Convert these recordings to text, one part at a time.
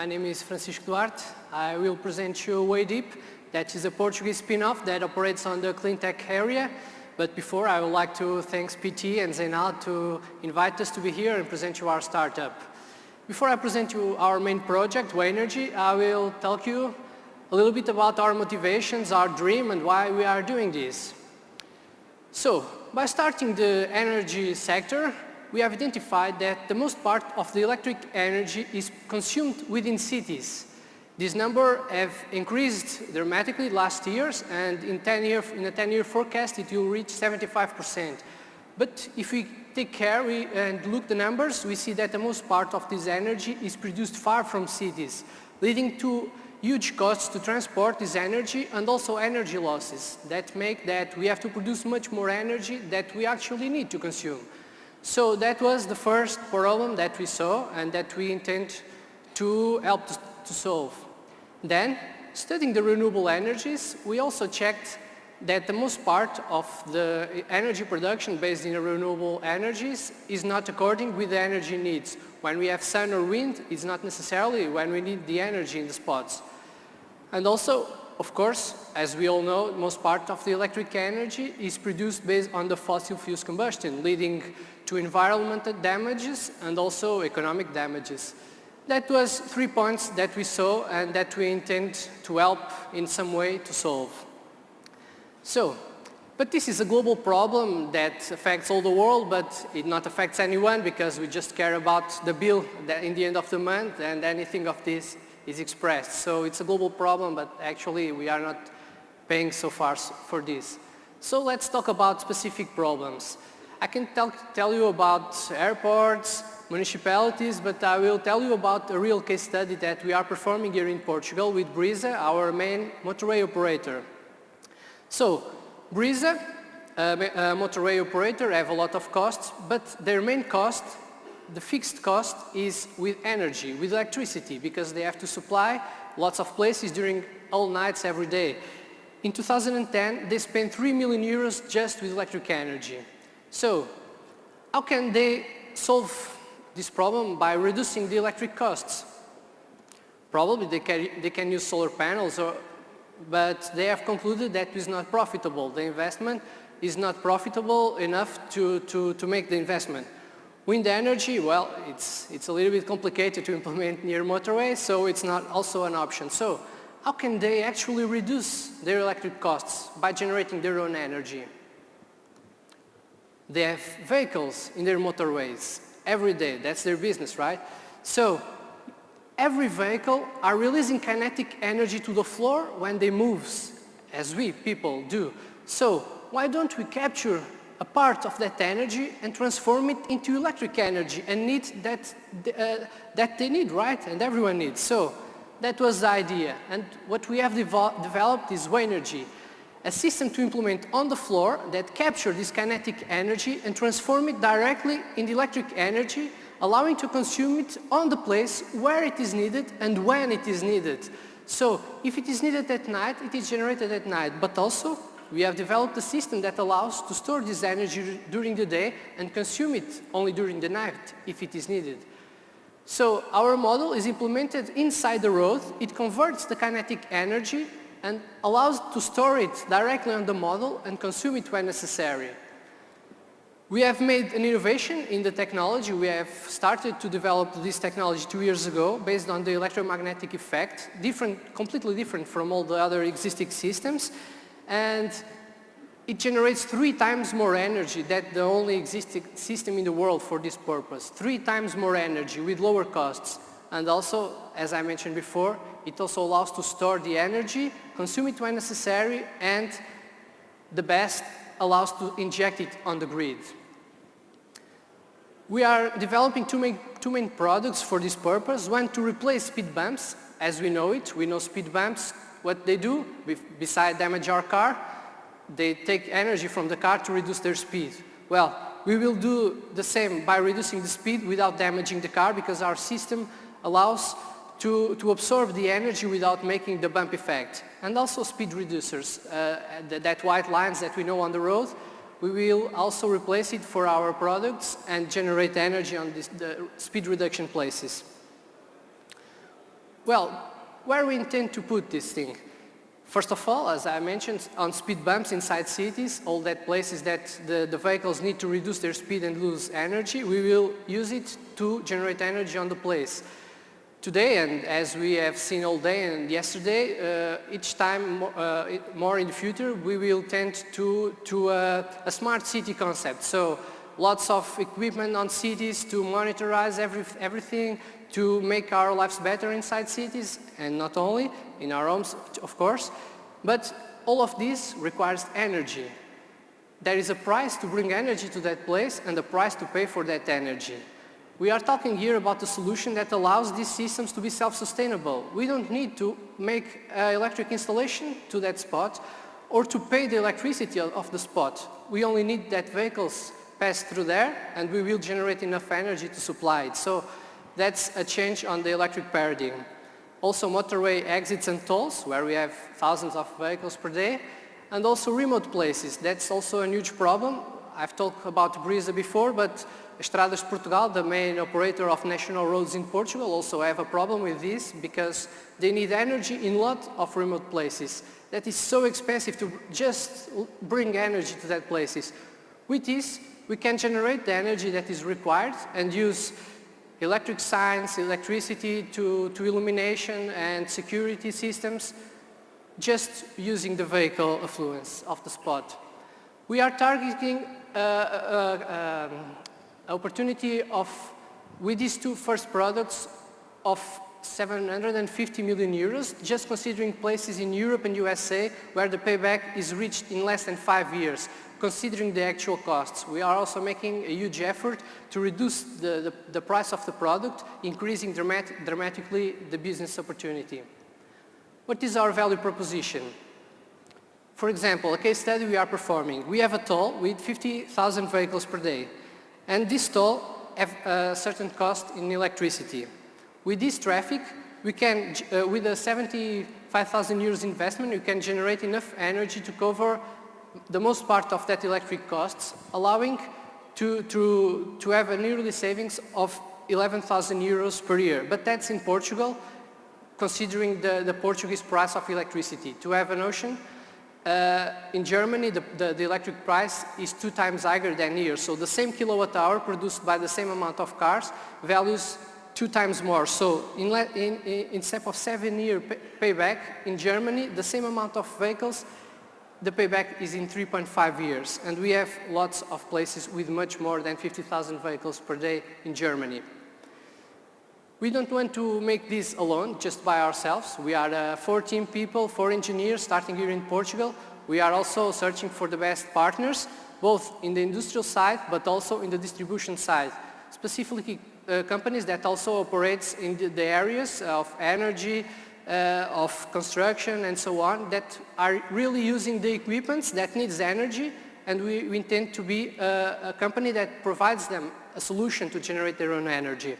name is Francisco Duarte. I will present you Waydip, that is a Portuguese spin-off that operates on the clean tech area. But before, I would like to thank PT and Zainal to invite us to be here and present you our startup. Before I present you our main project, Wayenergy, I will tell you a little bit about our motivations, our dream, and why we are doing this. So, by starting the energy sector, we have identified that the most part of the electric energy is consumed within cities. This number have increased dramatically last years, and in a 10-year forecast it will reach 75%. But if we take care and look the numbers, we see that the most part of this energy is produced far from cities, leading to huge costs to transport this energy and also energy losses that make that we have to produce much more energy that we actually need to consume. So that was the first problem that we saw and that we intend to help to solve. Then, studying the renewable energies, we also checked that the most part of the energy production based in renewable energies is not according with the energy needs. When we have sun or wind, it's not necessarily when we need the energy in the spots. And also, of course, as we all know, most part of the electric energy is produced based on the fossil fuels combustion, leading to environmental damages and also economic damages. That was 3 points that we saw and that we intend to help in some way to solve. So, but this is a global problem that affects all the world, but it not affects anyone because we just care about the bill in the end of the month and anything of this is expressed. So it's a global problem, but actually we are not paying so far for this. So let's talk about specific problems. I can tell you about airports, municipalities, but I will tell you about a real case study that we are performing here in Portugal with Empresa, our main motorway operator. So, Empresa, a motorway operator, have a lot of costs, but their main cost, the fixed cost, is with energy, with electricity, because they have to supply lots of places during all nights every day. In 2010, they spent 3 million euros just with electric energy. So, how can they solve this problem? By reducing the electric costs. Probably they can use solar panels, but they have concluded that it is not profitable. The investment is not profitable enough to make the investment. Wind energy, well, it's a little bit complicated to implement near motorways, so it's not also an option. So, how can they actually reduce their electric costs? By generating their own energy. They have vehicles in their motorways every day. That's their business, right? So, every vehicle are releasing kinetic energy to the floor when they move, as we people do. So, why don't we capture a part of that energy and transform it into electric energy and need that they need, right? And everyone needs. So, that was the idea. And what we have developed is Wayenergy, a system to implement on the floor that capture this kinetic energy and transform it directly into electric energy, allowing to consume it on the place where it is needed and when it is needed. So, if it is needed at night, it is generated at night. But also, we have developed a system that allows to store this energy during the day and consume it only during the night if it is needed. So, our model is implemented inside the road. It converts the kinetic energy and allows to store it directly on the model and consume it when necessary. We have made an innovation in the technology. We have started to develop this technology 2 years ago based on the electromagnetic effect, completely different from all the other existing systems, and it generates 3 times more energy than the only existing system in the world for this purpose. 3 times more energy with lower costs. And also, as I mentioned before, it also allows to store the energy, consume it when necessary, and the best, allows to inject it on the grid. We are developing two main products for this purpose. One, to replace speed bumps, as we know it. We know speed bumps, what they do, besides damage our car, they take energy from the car to reduce their speed. Well, we will do the same by reducing the speed without damaging the car, because our system allows to absorb the energy without making the bump effect. And also speed reducers, that white lines that we know on the road, we will also replace it for our products and generate energy on the speed reduction places. Well, where we intend to put this thing? First of all, as I mentioned, on speed bumps inside cities, all that places that the vehicles need to reduce their speed and lose energy, we will use it to generate energy on the place. Today, and as we have seen all day and yesterday, each time more in the future, we will tend to a smart city concept. So lots of equipment on cities to monitorize everything, to make our lives better inside cities, and not only in our homes, of course, but all of this requires energy. There is a price to bring energy to that place and a price to pay for that energy. We are talking here about a solution that allows these systems to be self-sustainable. We don't need to make an electric installation to that spot or to pay the electricity of the spot. We only need that vehicles pass through there and we will generate enough energy to supply it. So that's a change on the electric paradigm. Also motorway exits and tolls, where we have thousands of vehicles per day, and also remote places. That's also a huge problem. I've talked about Empresa before, but Estradas Portugal, the main operator of national roads in Portugal, also have a problem with this because they need energy in a lot of remote places. That is so expensive to just bring energy to that places. With this, we can generate the energy that is required and use electric signs, electricity to illumination and security systems, just using the vehicle affluence of the spot. We are targeting opportunity of, with these two first products, of 750 million euros, just considering places in Europe and USA where the payback is reached in less than 5 years, considering the actual costs. We are also making a huge effort to reduce the price of the product, increasing dramatically the business opportunity. What is our value proposition? For example, a case study we are performing. We have a toll with 50,000 vehicles per day. And this toll has a certain cost in electricity. With this traffic, we can, with a 75,000 euros investment, we can generate enough energy to cover the most part of that electric costs, allowing to have a yearly savings of 11,000 euros per year. But that's in Portugal, considering the Portuguese price of electricity. To have a notion, in Germany, the electric price is 2 times higher than here. So the same kilowatt hour produced by the same amount of cars values 2 times more. So instead of 7-year payback in Germany, the same amount of vehicles, the payback is in 3.5 years. And we have lots of places with much more than 50,000 vehicles per day in Germany. We don't want to make this alone, just by ourselves. We are 14 people, 4 engineers starting here in Portugal. We are also searching for the best partners, both in the industrial side, but also in the distribution side. Specifically, companies that also operate in the areas of energy, of construction and so on, that are really using the equipment that needs energy, and we intend to be a company that provides them a solution to generate their own energy.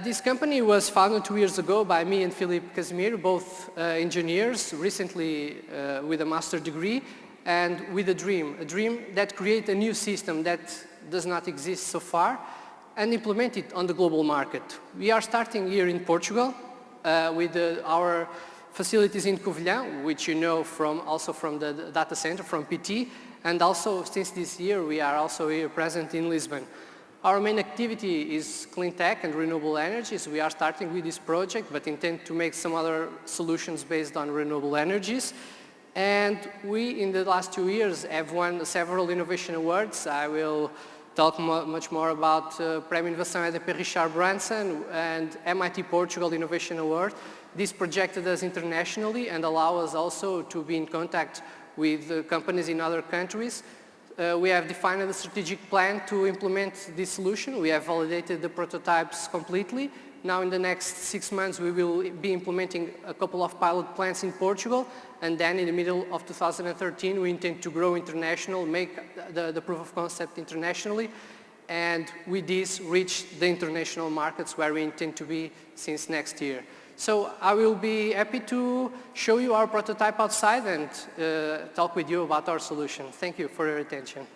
This company was founded 2 years ago by me and Philippe Casimir, both engineers, recently with a master degree, and with a dream that create a new system that does not exist so far, and implement it on the global market. We are starting here in Portugal with our facilities in Covilhã, which you know also from the data center, from PT, and also since this year we are also here present in Lisbon. Our main activity is clean tech and renewable energies. We are starting with this project, but intend to make some other solutions based on renewable energies. And we, in the last 2 years, have won several innovation awards. I will talk much more about Prémio Inovação EDP Richard Branson and MIT Portugal Innovation Award. This projected us internationally and allow us also to be in contact with companies in other countries. We have defined a strategic plan to implement this solution. We have validated the prototypes completely. Now in the next 6 months we will be implementing a couple of pilot plants in Portugal, and then in the middle of 2013 we intend to grow international, make the proof of concept internationally, and with this reach the international markets where we intend to be since next year. So I will be happy to show you our prototype outside and talk with you about our solution. Thank you for your attention.